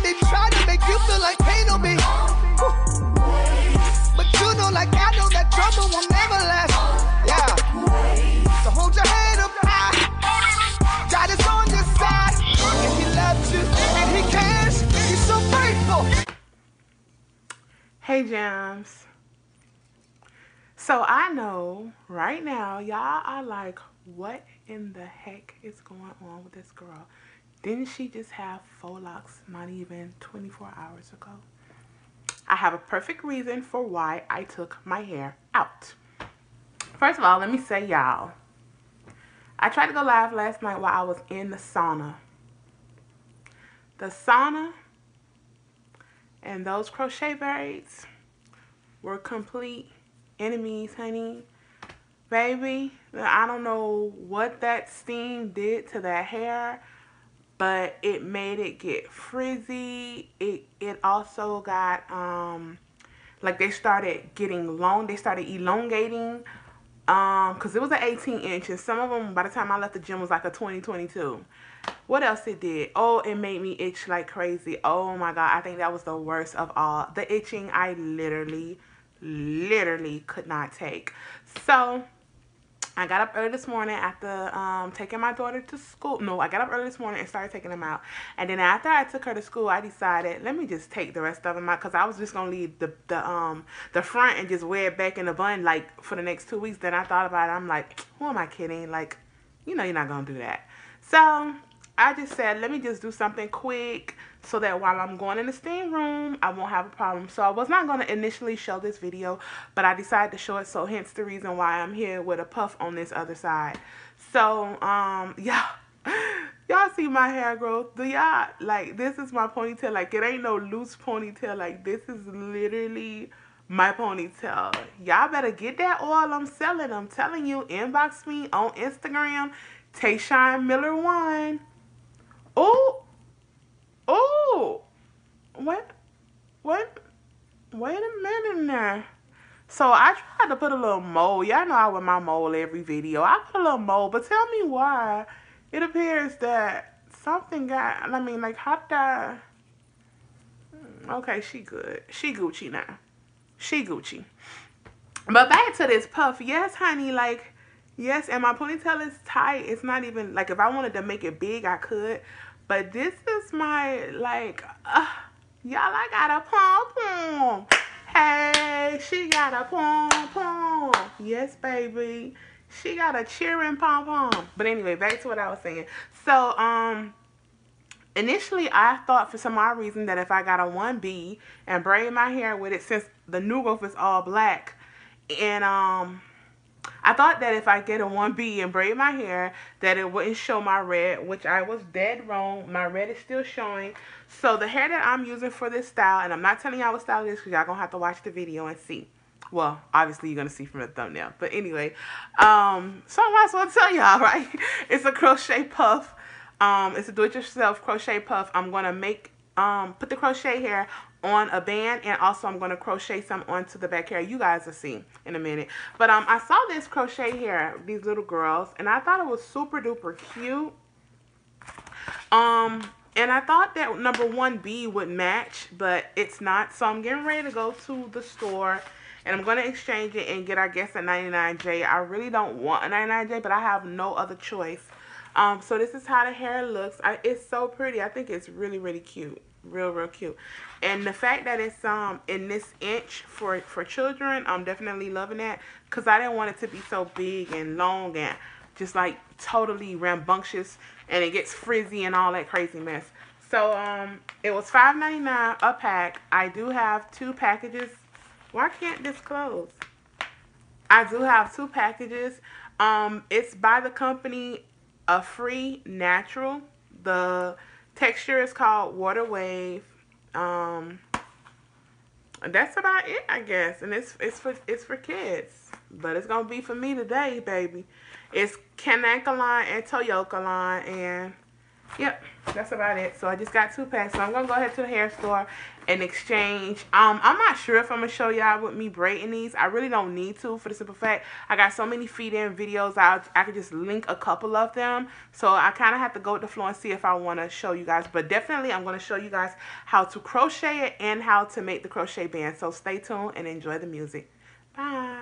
they try to make you feel like pain on me. But you know, like I know that trouble will never last. Yeah. So hold your head up high. God is on your side. And he loves you and he cares. He's so faithful. Hey Jams. So I know right now y'all are like, what in the heck is going on with this girl? Didn't she just have faux locks not even 24 hours ago? I have a perfect reason for why I took my hair out. First of all, let me say y'all, I tried to go live last night while I was in the sauna. The sauna and those crochet braids were complete enemies, honey. Baby, I don't know what that steam did to that hair, but it made it get frizzy. It also got like they started getting long. They started elongating because it was an 18-inch, and some of them by the time I left the gym was like a 20-22. What else it did? Oh, it made me itch like crazy. Oh my god, I think that was the worst of all. The itching I literally could not take. So I got up early this morning after taking my daughter to school. No, I got up early this morning and started taking them out. And then after I took her to school, I decided, let me just take the rest of them out, because I was just going to leave the front and just wear it back in the bun like for the next 2 weeks. Then I thought about it. I'm like, who am I kidding? Like, you know you're not going to do that. So I just said, let me just do something quick so that while I'm going in the steam room, I won't have a problem. So I was not going to initially show this video, but I decided to show it, so hence the reason why I'm here with a puff on this other side. So, yeah, y'all see my hair growth? Do y'all, like, this is my ponytail. Like, it ain't no loose ponytail. Like, this is literally my ponytail. Y'all better get that oil I'm selling. I'm telling you, inbox me on Instagram, Tayshawn Miller 1. Oh, oh, wait a minute now. So I tried to put a little mold. Y'all know I wear my mold every video. I put a little mold, but tell me why it appears that something got, I mean, like, how did I, okay, she good. She Gucci now. She Gucci. But back to this puff. Yes, honey, like, yes, and my ponytail is tight. It's not even, like, if I wanted to make it big, I could. But this is my, like, y'all, I got a pom-pom. Hey, she got a pom-pom. Yes, baby. She got a cheering pom-pom. But anyway, back to what I was saying. So, initially, I thought for some odd reason that if I got a 1B and braid my hair with it, since the new growth is all black, and, I thought that if I get a 1B and braid my hair, that it wouldn't show my red, which I was dead wrong. My red is still showing. So the hair that I'm using for this style, and I'm not telling y'all what style it is because y'all going to have to watch the video and see. Well, obviously you're going to see from the thumbnail. But anyway, so I might as well tell y'all, right? It's a crochet puff. It's a do-it-yourself crochet puff. I'm going to make, put the crochet hair on a band, and also I'm going to crochet some onto the back hair. You guys will see in a minute. But I saw this crochet hair, these little girls, and I thought it was super duper cute. And I thought that number 1B would match, but it's not. So I'm getting ready to go to the store, and I'm going to exchange it and get, I guess, a 99J. I really don't want a 99J, but I have no other choice. So this is how the hair looks. It's so pretty. I think it's really, really cute. Real cute. And the fact that it's in this inch for children, I'm definitely loving that, because I didn't want it to be so big and long and just like totally rambunctious and it gets frizzy and all that crazy mess. So it was $5.99 a pack. I do have 2 packages. Why can't this close? I do have 2 packages. It's by the company Free Natural. The texture is called Water Wave. That's about it, I guess. And it's for kids, but it's gonna be for me today, baby. It's Kanakaline and Toyokaline, and Yep, that's about it. So I just got 2 packs. So I'm gonna go ahead to the hair store and exchange. I'm not sure if I'm gonna show y'all with me braiding these. I really don't need to, for the simple fact I got so many feed-in videos. I could just link a couple of them. So I kind of have to go with the flow and see if I want to show you guys. But definitely I'm gonna show you guys how to crochet it and how to make the crochet band. So stay tuned and enjoy the music. Bye.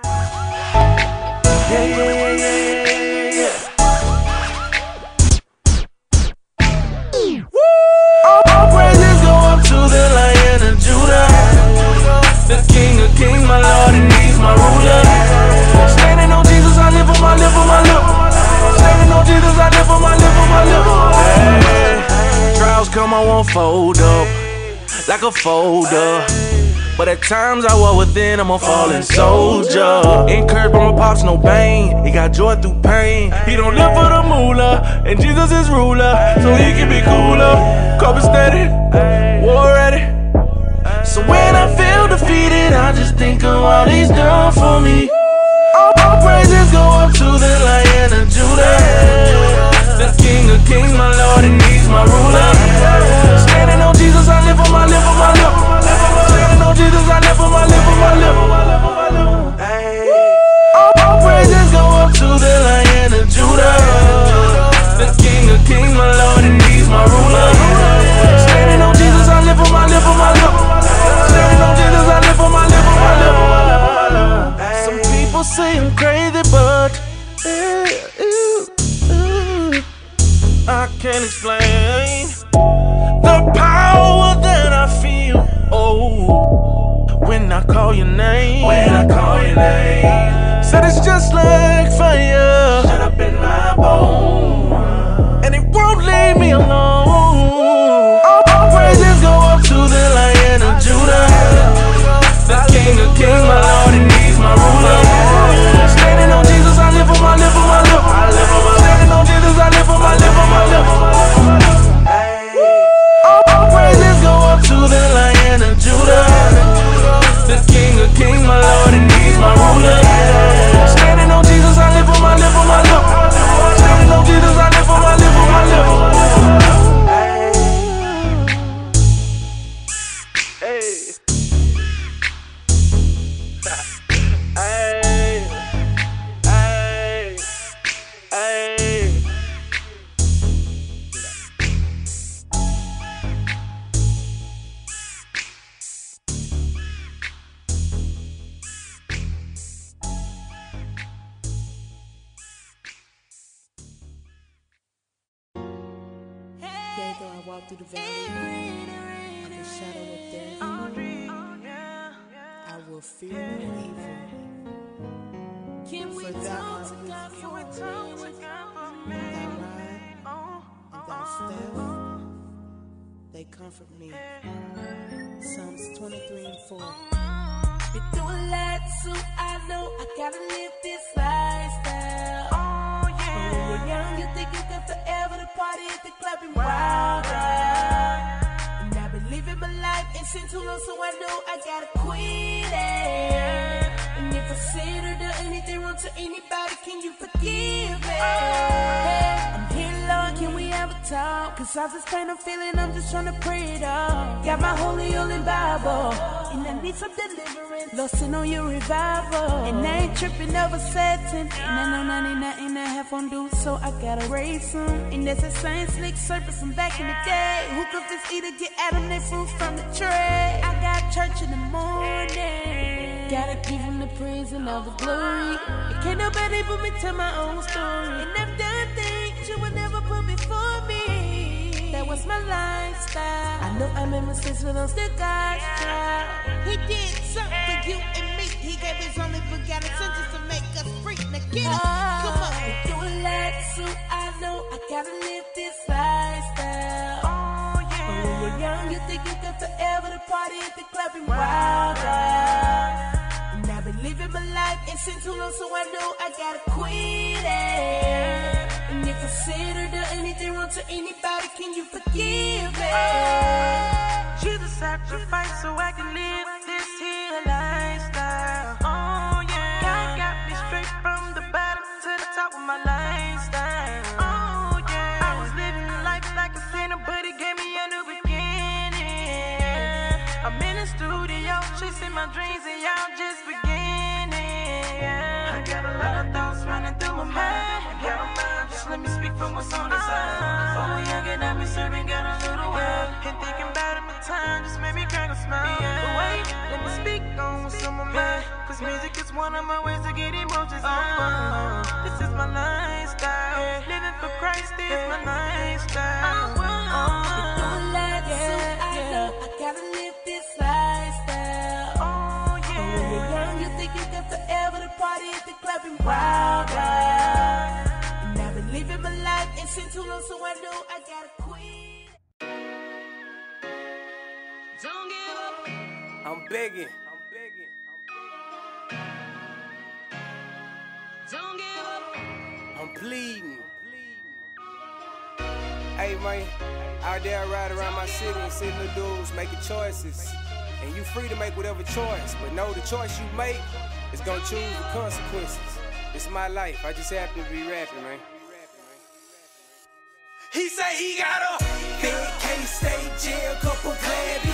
All praises go up to the Lion of Judah, the King of Kings, my Lord, and He's my ruler. Standing on Jesus, I live on my lip, on my lip. Standing on Jesus, I live on my lip, on my lip. Hey, trials come, I won't fold up like a folder. But at times I walk within, I'm a fallen soldier. Encouraged by my pops, no bane. He got joy through pain. He don't live for the moolah, and Jesus is ruler, so he can be cooler. Copacetic, war ready. So when I feel defeated, I just think of all He's done for me. All praises go up to the Lion of Judah, the King of Kings, my Lord, and He's my ruler. Standing on Jesus, I live on my lip, on my lip. Standing on Jesus, I live on my lip, on my lip. All praises go up to the Lion of Judah, the King of Kings, my Lord, and He's my ruler. Standing on Jesus, I live on my lip, on my lip. Standing on Jesus, I live on my lip, on my lip. Some people say I'm crazy, but I can't explain the power that I feel. Oh, when I call your name, when I call your name, said it's just like fire shut up in my bones, and it won't leave me alone. All praises go up to the Lion of Judah, the King of Kings, my Lord, and He's my ruler. Standing on Jesus, I live on my lip, on my lip. Standing on Jesus, I live on my lip, on my lip. All praises go up to the Lion of Judah, the King of Kings, my Lord, and He's my ruler. Standing on Jesus, I live on my lip, on my lip. Standing on Jesus, I live on my lip, on my lip. Though I walk through the valley of the shadow of death, I will fear no evil. For thou art with me. Thy rod and thy staff, they comfort me. Psalms 23:4. Been through a lot, so I know I gotta live this lifestyle. Oh yeah. When you're young, you think you can forever the party at the club and wild out. And I've been living my life ain't seen too long, so I know I gotta quit it. And if I said or done anything wrong to anybody, can you forgive me? I'm here, Lord, can we have a talk? Cause all this pain I'm feeling, I'm just trying to pray it off. Got my holy Bible, and I need some deliverance. Lost in on your revival, and I ain't tripping over Satan. And I know 99 and a half on dude, so I gotta raise some. And that's a same slick serpent from back in the day. Who could this eater get Adam their fruit from the tree? I got church in the morning, gotta give him the praise and all the glory. And can't nobody put me to my own story. And I've done things you would never put before me. That was my lifestyle. I know I made mistakes, but I'm still God's child. He did something for you and me. He gave his only begotten son just to make us free. Now get up, come on. We do a lot, so I know I gotta live this lifestyle. Oh yeah. When you're young, you think you can forever the party at the club and wild out. And I've been living my life ain't seen too long, so I know I gotta quit it. And if I said or done anything wrong to anybody, can you forgive me? Jesus sacrificed so I can live this here lifestyle. Oh yeah. God got me straight from the bottom to the top of my lifestyle. Oh yeah. I was living life like a studio, chasing my dreams and y'all just beginning. I got a lot of thoughts running through my mind. I got a mind, just let me speak from what's on the side. Oh, we young and I've been serving, got a little while. And thinking about it, my time just made me crack a smile. But wait, let me speak on what's on my mind. Cause music is one of my ways to get emotions on. This is my lifestyle. Living for Christ is my lifestyle. I gotta live this lifestyle. Oh yeah. When you're young, you think you got forever to party at the club and wild out. And I've been living my life and since too long, so I know I gotta quit. Don't give up. I'm begging. Don't give up. I'm pleading. Hey man, out there I ride around my city and see little dudes making choices. And you free to make whatever choice, but know the choice you make is gonna choose the consequences. It's my life, I just happen to be rapping, man. He say he got a big case, state jail, couple clad B.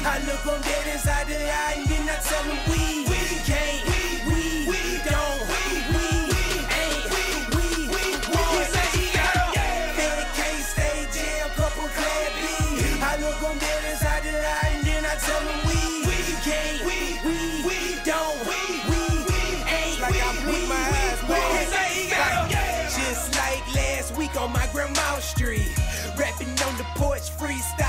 I look on dead inside the eye and then I tell him we can't, we don't, we ain't, we won't. He say he got a big case, state jail, couple clad B. I look on dead inside the eye and then I tell him we can't, we don't, we ain't, like I blink my eyes, man. He say he got a just like last week on my grandma's street, rapping on the porch, freestyle.